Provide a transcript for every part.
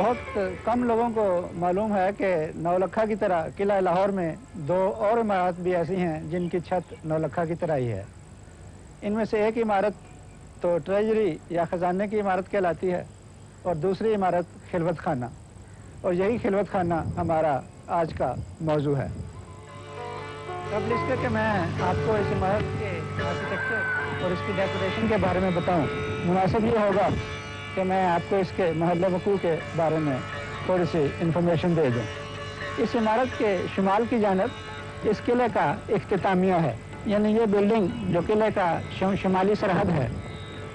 बहुत कम लोगों को मालूम है कि नौलखा की तरह किला लाहौर में दो और इमारत भी ऐसी हैं जिनकी छत नौलखा की तरह ही है। इनमें से एक इमारत तो ट्रेजरी या ख़जाने की इमारत कहलाती है और दूसरी इमारत खिलवत खाना, और यही खिलवत खाना हमारा आज का मौजू है। अब इसके कि मैं आपको इस इमारत के आर्किटेक्चर और इसकी डेकोरेशन के बारे में बताऊं, मुनासिब ये होगा कि मैं आपको इसके महल वकूअ के बारे में थोड़ी सी इंफॉर्मेशन दे दूं। इस इमारत के शुमाल की जानब इस किले का इख्तितामिया है, यानी ये बिल्डिंग जो किले का शुमाली सरहद है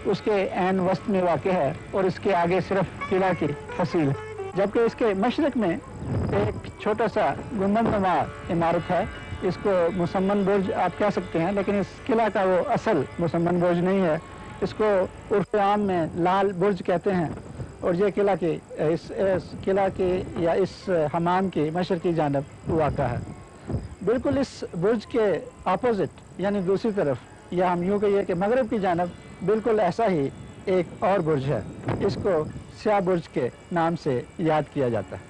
उसके ऐन वस्त में वाक़ है और इसके आगे सिर्फ किला की फसील है। जबकि इसके मशरक़ में एक छोटा सा गुंबदनुमा इमारत है, इसको मुसम्मन बुर्ज आप कह सकते हैं, लेकिन इस किला का वो असल मुसम्मन बुर्ज नहीं है, इसको उर्फ़ आम में लाल बुर्ज कहते हैं। और ये किला की इस किला की या इस हमाम की मशरक़ी जानब वाक़ा है। बिल्कुल इस बुर्ज के अपोजिट यानी दूसरी तरफ, या हम यूँ कहिए कि मगरब की जानब बिल्कुल ऐसा ही एक और बुर्ज है, इसको स्याह बुर्ज के नाम से याद किया जाता है।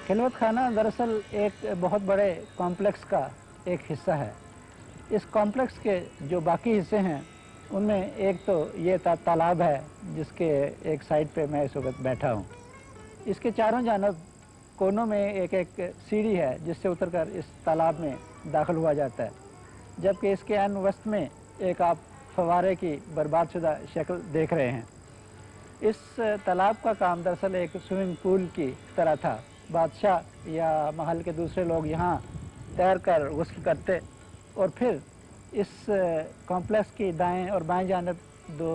खिलवत खाना दरअसल एक बहुत बड़े कॉम्प्लेक्स का एक हिस्सा है। इस कॉम्प्लेक्स के जो बाकी हिस्से हैं उनमें एक तो ये तालाब है जिसके एक साइड पे मैं इस वक्त बैठा हूँ। इसके चारों जानब कोनों में एक एक सीढ़ी है जिससे उतरकर इस तालाब में दाखिल हुआ जाता है, जबकि इसके अन वस्त में एक आप फवारे की बर्बादशुदा शक्ल देख रहे हैं। इस तालाब का काम दरअसल एक स्विमिंग पूल की तरह था। बादशाह या महल के दूसरे लोग यहाँ तैर कर गुस्ल करते और फिर इस कॉम्प्लेक्स की दाएं और बाएं जानब दो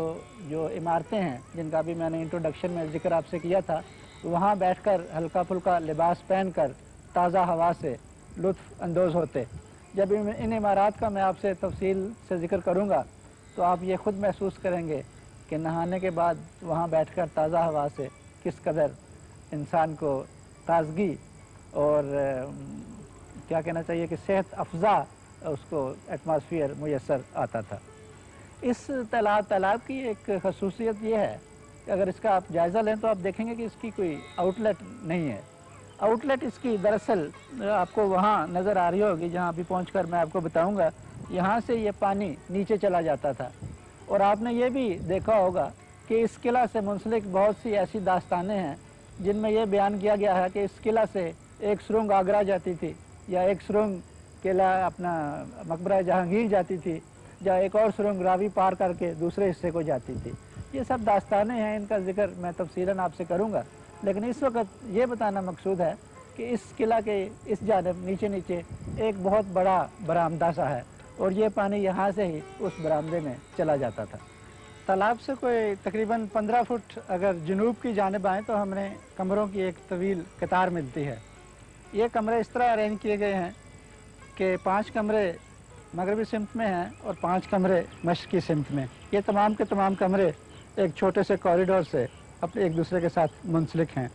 जो इमारतें हैं जिनका भी मैंने इंट्रोडक्शन में जिक्र आपसे किया था, वहाँ बैठकर हल्का फुल्का लिबास पहनकर ताज़ा हवा से लुत्फ़ अंदोज़ होते। जब इन इमारत का मैं आपसे तफसील से जिक्र करूँगा तो आप ये ख़ुद महसूस करेंगे कि नहाने के बाद वहाँ बैठकर ताज़ा हवा से किस कदर इंसान को ताज़गी और क्या कहना चाहिए कि सेहत अफजा उसको एटमॉस्फेयर मुयसर आता था। इस तालाब की एक खसूसियत ये है कि अगर इसका आप जायज़ा लें तो आप देखेंगे कि इसकी कोई आउटलेट नहीं है। आउटलेट इसकी दरअसल आपको वहाँ नज़र आ रही होगी, जहाँ अभी पहुँचकर मैं आपको बताऊँगा। यहाँ से ये पानी नीचे चला जाता था और आपने ये भी देखा होगा कि इस किला से मुंसलिक बहुत सी ऐसी दास्तानें हैं जिनमें यह बयान किया गया है कि इस किला से एक सुरंग आगरा जाती थी, या एक सुरंग किला अपना मकबरा जहांगीर जाती थी, या एक और सुरंग रावी पार करके दूसरे हिस्से को जाती थी। ये सब दास्तानें हैं, इनका जिक्र मैं तफसीलन आपसे करूँगा, लेकिन इस वक्त ये बताना मकसूद है कि इस किला के इस जानब नीचे नीचे एक बहुत बड़ा बरामदा सा है और ये पानी यहाँ से ही उस बरामदे में चला जाता था। तालाब से कोई तकरीबन 15 फुट अगर जनूब की जानब आएँ तो हमने कमरों की एक तवील कतार मिलती है। ये कमरे इस तरह अरेंज किए गए हैं कि 5 कमरे मगरबी सिमत में हैं और 5 कमरे मशरक़ी सिमत में। ये तमाम के तमाम कमरे एक छोटे से कॉरिडोर से अपने एक दूसरे के साथ मुंसलिक हैं।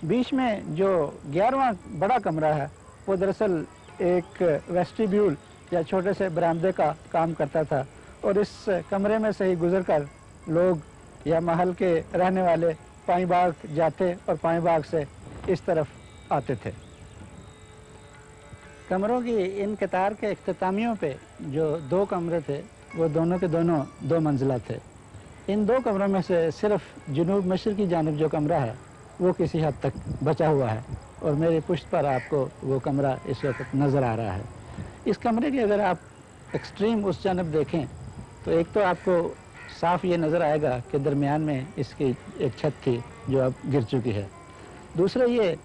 बीच में जो 11वां बड़ा कमरा है वो दरअसल एक वेस्टिब्यूल या छोटे से बरामदे का काम करता था, और इस कमरे में से ही गुजर कर लोग या महल के रहने वाले पाई बाग जाते और पाई बाग से इस तरफ आते थे। कमरों की इन कतार के इख्तितामियों पे जो 2 कमरे थे वो दोनों के दोनों 2 मंजिला थे। इन 2 कमरों में से सिर्फ जनूब मशरक़ की जानब जो कमरा है वो किसी हद तक बचा हुआ है और मेरी पुश्त पर आपको वो कमरा इस वक्त नज़र आ रहा है। इस कमरे की अगर आप एक्सट्रीम उस जानब देखें तो एक तो आपको साफ़ ये नज़र आएगा कि दरमियान में इसकी एक छत थी जो अब गिर चुकी है। दूसरा ये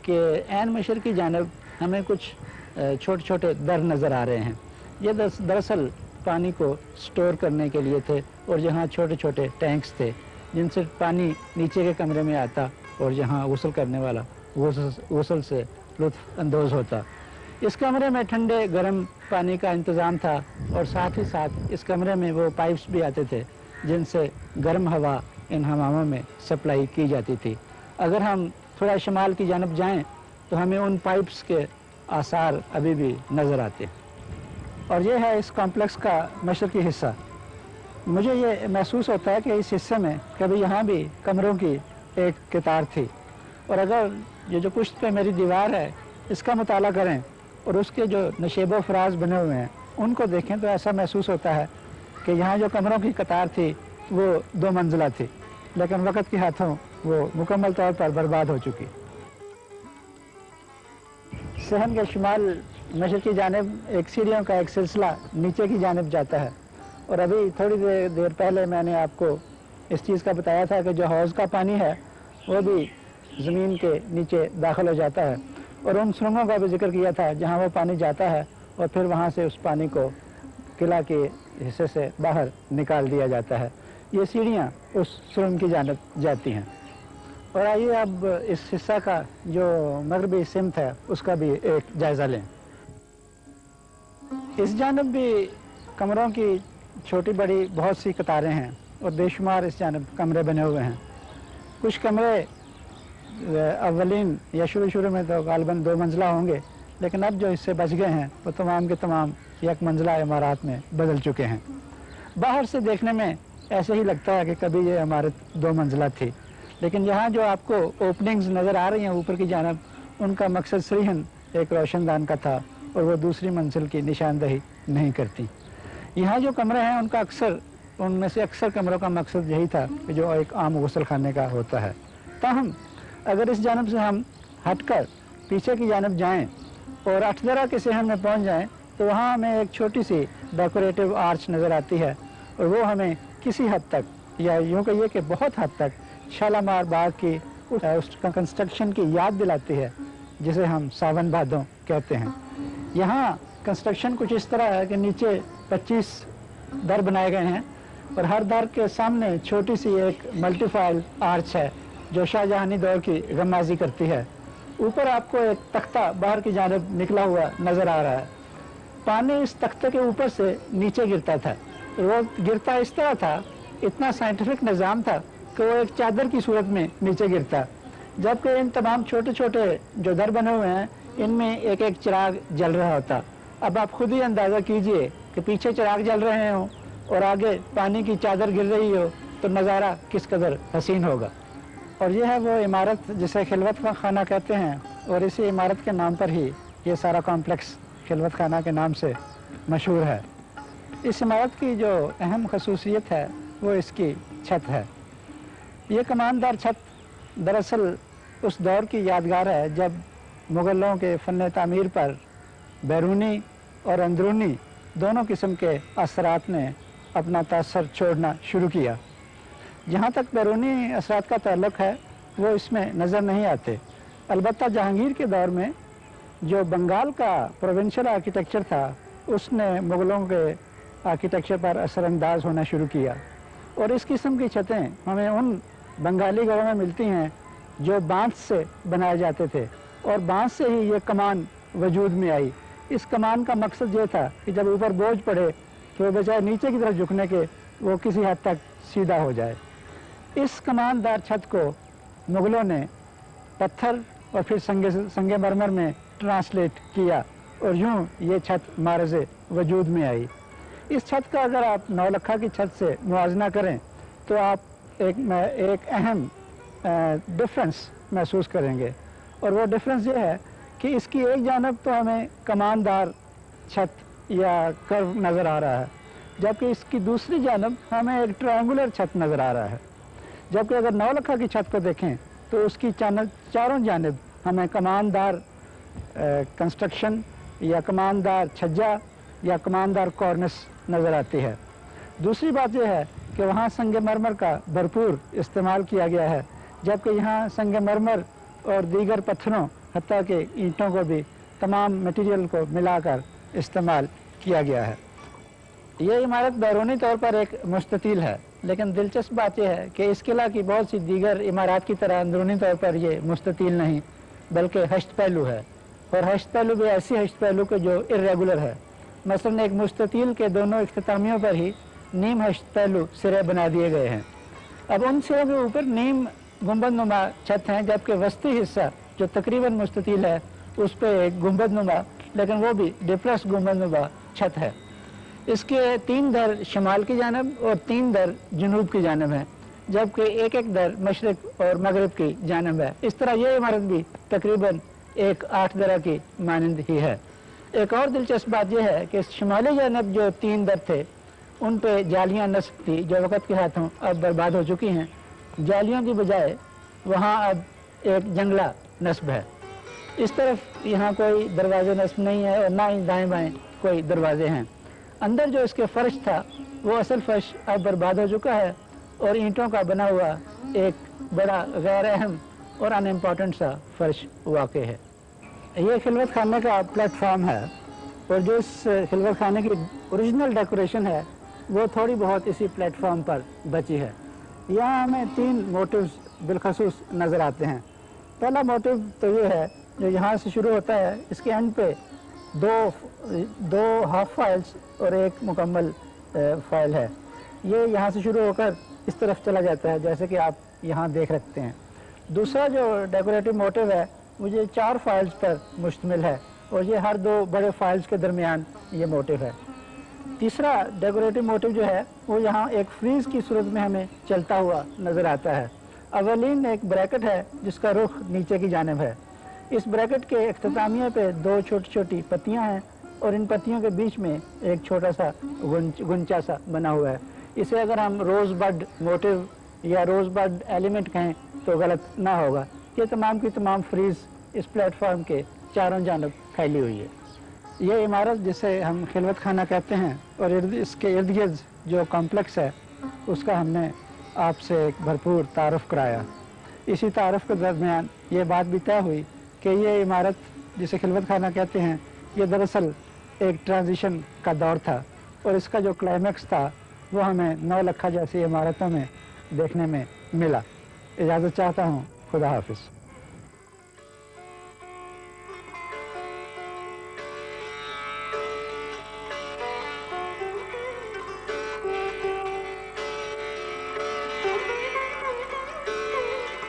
कि ऐन मशरक़ की जानब हमें कुछ छोटे छोटे दर नज़र आ रहे हैं। ये दरअसल पानी को स्टोर करने के लिए थे और यहाँ छोटे छोटे टैंक्स थे जिनसे पानी नीचे के कमरे में आता और यहाँ गुस्ल करने वाला गुस्ल से लुत्फ़ अंदोज़ होता। इस कमरे में ठंडे गर्म पानी का इंतज़ाम था और साथ ही साथ इस कमरे में वो पाइप्स भी आते थे जिनसे गर्म हवा इन हमामों में सप्लाई की जाती थी। अगर हम थोड़ा शुमाल की जानब जाएं तो हमें उन पाइप्स के आसार अभी भी नज़र आते हैं। और ये है इस कॉम्प्लेक्स का मशरक़ी हिस्सा। मुझे ये महसूस होता है कि इस हिस्से में कभी यहाँ भी कमरों की एक कतार थी। और अगर ये जो पुश्त पे मेरी दीवार है इसका मुताला करें और उसके जो नशेबो फराज बने हुए हैं उनको देखें तो ऐसा महसूस होता है कि यहाँ जो कमरों की कतार थी वो 2 मंजिला थी, लेकिन वक़्त के हाथों वो मुकम्मल तौर पर बर्बाद हो चुकी। सहन के शुमाल मशरक़ की जानिब एक सीढ़ियों का एक सिलसिला नीचे की जानिब जाता है। और अभी थोड़ी देर पहले मैंने आपको इस चीज़ का बताया था कि जो हौज़ का पानी है वो भी ज़मीन के नीचे दाखिल हो जाता है, और उन सुरंगों का भी जिक्र किया था जहाँ वो पानी जाता है और फिर वहाँ से उस पानी को किला के हिस्से से बाहर निकाल दिया जाता है। ये सीढ़ियाँ उस सुरंग की जानिब जाती हैं। और आइए अब इस हिस्सा का जो मगरबी सिमत है उसका भी एक जायज़ा लें। इस जानिब भी कमरों की छोटी बड़ी बहुत सी कतारें हैं और बेशुमार इस जानिब कमरे बने हुए हैं। कुछ कमरे अव्वलीन या शुरू में तो गालिबन 2 मंजिला होंगे, लेकिन अब जो हिस्से बच गए हैं वो तमाम के तमाम 1 मंजिला इमारत में बदल चुके हैं। बाहर से देखने में ऐसे ही लगता है कि कभी ये इमारत 2 मंजिला थी, लेकिन यहाँ जो आपको ओपनिंग्स नज़र आ रही हैं ऊपर की जानिब, उनका मकसद सरीहन एक रोशनदान का था और वो दूसरी मंजिल की निशानदही नहीं करती। यहाँ जो कमरे हैं उनका उनमें से अक्सर कमरों का मकसद यही था कि जो एक आम गुस्ल खाने का होता है। ताहम अगर इस जानिब से हम हटकर पीछे की जानिब जाएं और अठदरा के सहन में पहुंच जाएं तो वहाँ हमें एक छोटी सी डेकोरेटिव आर्च नज़र आती है, और वो हमें किसी हद तक या यूँ कहिए कि बहुत हद तक शालामार बाग की उस कंस्ट्रक्शन की याद दिलाती है जिसे हम सावन भादों कहते हैं। यहाँ कंस्ट्रक्शन कुछ इस तरह है कि नीचे 25 दर बनाए गए हैं और हर दर के सामने छोटी सी एक मल्टीफाइल आर्च है जो शाहजहानी दौर की गमाजी करती है। ऊपर आपको एक तख्ता बाहर की जानिब निकला हुआ नज़र आ रहा है। पानी इस तख्ते के ऊपर से नीचे गिरता था, वो गिरता इस तरह था, इतना साइंटिफिक निज़ाम था कि वो एक चादर की सूरत में नीचे गिरता, जबकि इन तमाम छोटे छोटे जो दर बने हुए हैं इनमें एक एक चिराग जल रहा होता। अब आप खुद ही अंदाज़ा कीजिए कि पीछे चिराग जल रहे हों और आगे पानी की चादर गिर रही हो तो नज़ारा किस कदर हसीन होगा। और यह है वो इमारत जिसे खिलवत खाना कहते हैं, और इसी इमारत के नाम पर ही ये सारा कॉम्प्लेक्स खिलवत खाना के नाम से मशहूर है। इस इमारत की जो अहम खसूसियत है वो इसकी छत है। ये कमानदार छत दरअसल उस दौर की यादगार है जब मुग़लों के फ़न तामीर पर बैरूनी और अंदरूनी दोनों किस्म के असरात ने अपना तासर छोड़ना शुरू किया। जहाँ तक बैरूनी असरात का ताल्लुक़ है वो इसमें नज़र नहीं आते। अलबत्ता जहांगीर के दौर में जो बंगाल का प्रोविंशियल आर्किटेक्चर था उसने मुग़लों के आर्किटेक्चर पर असरअंदाज होना शुरू किया, और इस किस्म की छतें हमें उन बंगाली घरों में मिलती हैं जो बांस से बनाए जाते थे, और बांस से ही ये कमान वजूद में आई। इस कमान का मकसद ये था कि जब ऊपर बोझ पड़े तो बजाय नीचे की तरफ झुकने के वो किसी हद तक सीधा हो जाए। इस कमानदार छत को मुग़लों ने पत्थर और फिर संगे मरमर में ट्रांसलेट किया, और यूँ ये छत मारज़ वजूद में आई। इस छत का अगर आप नौलखा की छत से मुआवजना करें तो आप एक अहम डिफरेंस महसूस करेंगे, और वो डिफरेंस ये है कि इसकी एक जानब तो हमें कमानदार छत या कर्व नज़र आ रहा है, जबकि इसकी दूसरी जानब हमें एक ट्रायंगुलर छत नज़र आ रहा है। जबकि अगर नौलखा की छत को देखें तो उसकी चारों जानब हमें कमानदार कंस्ट्रक्शन या कमानदार छज्जा या कमानदार कॉर्निस नज़र आती है। दूसरी बात यह है कि वहाँ संगे मरमर का भरपूर इस्तेमाल किया गया है, जबकि यहाँ संगे मरमर और दीगर पत्थरों हत्ता के ईंटों को भी तमाम मटेरियल को मिलाकर इस्तेमाल किया गया है। ये इमारत बैरूनी तौर पर एक मुस्ततील है, लेकिन दिलचस्प बात यह है कि इस किला की बहुत सी दीगर इमारत की तरह अंदरूनी तौर पर ये मुस्ततील नहीं बल्कि हश्त पहलू है, और हश्त पहलू भी ऐसी हश्त पहलू के जो इर्रेगुलर है। मसलन एक मुस्ततील के दोनों इख्तितामियों पर ही नीम हश्त पहलू सिरे बना दिए गए हैं। अब उन सिरों के ऊपर नीम गुंबद नुमा छत हैं, जबकि वस्ती हिस्सा जो तकरीबन मुस्ततील है उस पर एक गुंबद नुमा, लेकिन वो भी डिप्रेस गुंबद नुमा छत है। इसके 3 दर शमाल की जानब और 3 दर जनूब की जानब हैं। जबकि एक एक दर मशरक़ और मगरब की जानब है। इस तरह ये इमारत भी तकरीबन एक 8 दरा की मानंद ही है। एक और दिलचस्प बात यह है कि शुमाली जानब जो 3 दर थे उन पे जालियाँ नस्ब थी जो वक़्त के हाथों अब बर्बाद हो चुकी हैं। जालियों की बजाय वहाँ अब एक जंगला नस्ब है। इस तरफ यहाँ कोई दरवाजे नस्ब नहीं है और ना ही दाएँ बाएँ कोई दरवाजे हैं। अंदर जो इसके फ़र्श था वो असल फ़र्श अब बर्बाद हो चुका है और ईंटों का बना हुआ एक बड़ा गैर अहम और अनइम्पॉर्टेंट सा फ़र्श वाक़ है। ये खिलवत खाने का प्लेटफॉर्म है और जो इस खिलवत खाने की ओरिजिनल डेकोरेशन है वो थोड़ी बहुत इसी प्लेटफॉर्म पर बची है। यहाँ हमें 3 मोटिव्स बिलखसूस नज़र आते हैं। पहला मोटिव तो ये है जो यहाँ से शुरू होता है, इसके एंड पे दो हाफ फाइल्स और एक मुकम्मल फाइल है। ये यहाँ से शुरू होकर इस तरफ चला जाता है जैसे कि आप यहाँ देख सकते हैं। दूसरा जो डेकोरेटिव मोटिव है वो ये 4 फाइल्स पर मुश्तमिल है और ये हर 2 बड़े फाइल्स के दरमियान ये मोटिव है। तीसरा डेकोरेटिव मोटिव जो है वो यहाँ एक फ्रीज की सूरत में हमें चलता हुआ नज़र आता है। अवलीन एक ब्रैकेट है जिसका रुख नीचे की जानिब है। इस ब्रैकेट के इख्तितामिया पे 2 छोटी छोटी पत्तियाँ हैं और इन पत्तियों के बीच में एक छोटा सा गुंचा सा बना हुआ है। इसे अगर हम रोज़ बड मोटिव या रोज़ बड एलिमेंट कहें तो गलत ना होगा। ये तमाम की तमाम फ्रीज इस प्लेटफॉर्म के चारों जानब फैली हुई है। ये इमारत जिसे हम खिलवत खाना कहते हैं और इसके इर्द गिर्द जो कॉम्प्लेक्स है उसका हमने आपसे एक भरपूर तारुफ कराया। इसी तारुफ के दरमियान ये बात भी तय हुई कि ये इमारत जिसे खिलवत खाना कहते हैं ये दरअसल एक ट्रांजिशन का दौर था और इसका जो क्लाइमैक्स था वो हमें 9 लखा जैसी इमारतों में देखने में मिला। इजाज़त चाहता हूँ। खुदा हाफिज़।